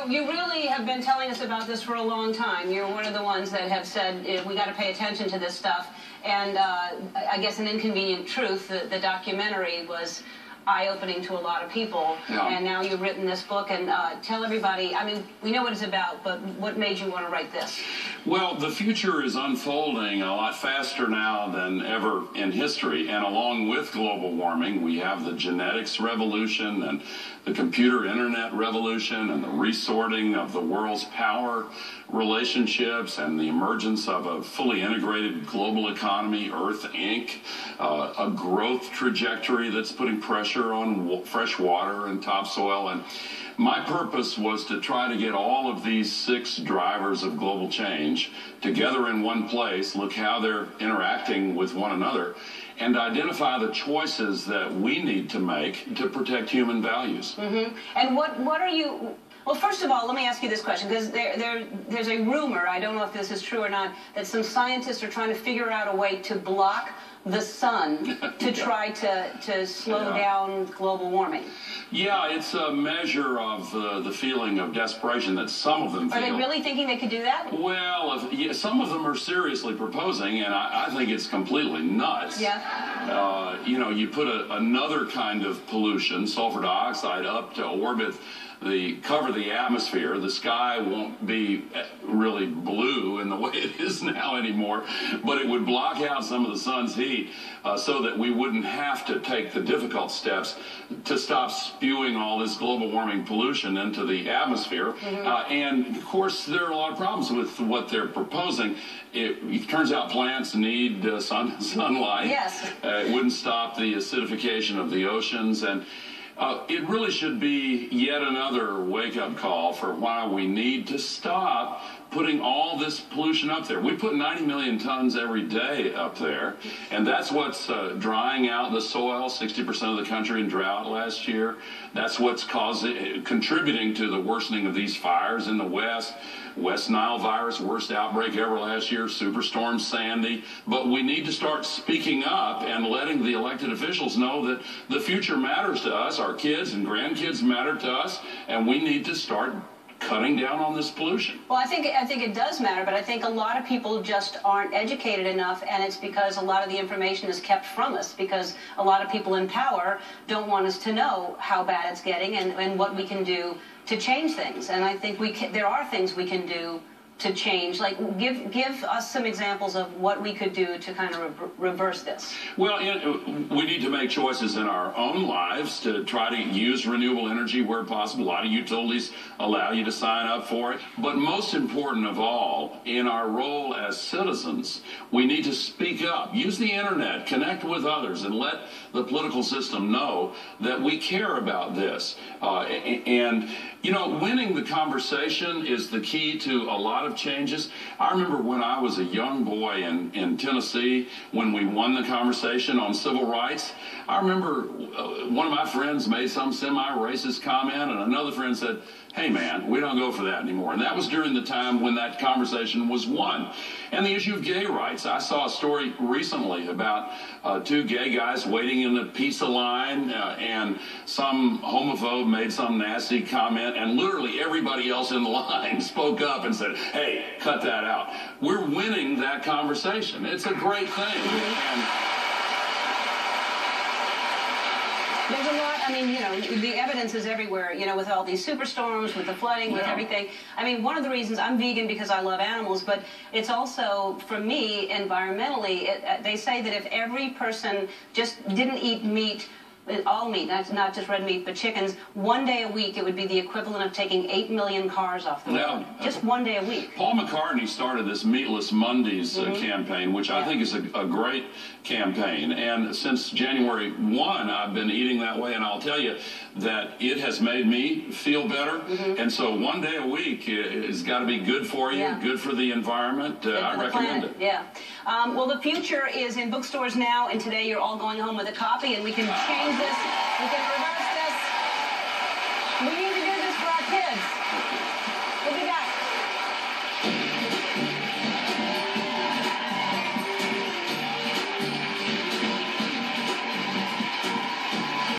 You really have been telling us about this for a long time. You're one of the ones that have said we got to pay attention to this stuff. And I guess An Inconvenient Truth, the documentary, was eye-opening to a lot of people. Yeah. And now you've written this book. And tell everybody, I mean, we know what it's about, but what made you want to write this? Well, the future is unfolding a lot faster now than ever in history. And along with global warming, we have the genetics revolution and the computer internet revolution and the resorting of the world's power relationships and the emergence of a fully integrated global economy, Earth Inc., a growth trajectory that's putting pressure on fresh water and topsoil. And my purpose was to try to get all of these 6 drivers of global change together in one place, look how they're interacting with one another, and identify the choices that we need to make to protect human values. Mm-hmm. And what are you... Well, first of all, let me ask you this question, because there's a rumor, I don't know if this is true or not, that some scientists are trying to figure out a way to block the sun to try to slow down global warming. Yeah, it's a measure of the feeling of desperation that some of them feel. Are they really thinking they could do that? Well, some of them are seriously proposing, and I think it's completely nuts. Yeah. You know, you put another kind of pollution, sulfur dioxide, up to orbit cover the atmosphere. The sky won't be really blue in the way it is now anymore, but it would block out some of the sun's heat so that we wouldn't have to take the difficult steps to stop spewing all this global warming pollution into the atmosphere. Mm-hmm. And of course, there are a lot of problems with what they're proposing. It turns out plants need sunlight. Yes. It wouldn't stop the acidification of the oceans, and it really should be yet another wake-up call for why we need to stop putting all this pollution up there. We put 90 million tons every day up there, and that's what's drying out the soil, 60% of the country in drought last year. That's what's contributing to the worsening of these fires in the West. West Nile virus, worst outbreak ever last year, Superstorm Sandy. But we need to start speaking up and letting the elected officials know that the future matters to us, our kids and grandkids matter to us, and we need to start cutting down on this pollution. Well, I think it does matter, but I think a lot of people just aren't educated enough, and it's because a lot of the information is kept from us, because a lot of people in power don't want us to know how bad it's getting and what we can do to change things. And I think there are things we can do to change. Like, give us some examples of what we could do to kind of reverse this. Well, we need to make choices in our own lives to try to use renewable energy where possible. A lot of utilities allow you to sign up for it. But most important of all, in our role as citizens, we need to speak up, use the internet, connect with others, and let the political system know that we care about this. And, you know, winning the conversation is the key to a lot of changes. I remember when I was a young boy in Tennessee, when we won the conversation on civil rights, I remember one of my friends made some semi-racist comment, and another friend said, "Hey man, we don't go for that anymore." And that was during the time when that conversation was won. And the issue of gay rights. I saw a story recently about 2 gay guys waiting in the pizza line, and some homophobe made some nasty comment, and literally everybody else in the line spoke up and said, "Hey, cut that out." We're winning that conversation. It's a great thing. And there's a lot, I mean, you know, the evidence is everywhere, you know, with all these superstorms, with the flooding, with everything. I mean, one of the reasons I'm vegan because I love animals, but it's also, for me, environmentally, they say that if every person just didn't eat meat, all meat, not just red meat, but chickens, one day a week, it would be the equivalent of taking 8 million cars off the road. Just one day a week. Paul McCartney started this Meatless Mondays campaign, which I think is a great campaign. And since January 1, I've been eating that way, and I'll tell you that it has made me feel better. And so one day a week has got to be good for you, good for the environment. I recommend it. Yeah. Well, the future is in bookstores now, and today you're all going home with a copy, and we can change this. We can reverse this. We need to do this for our kids. We'll be back.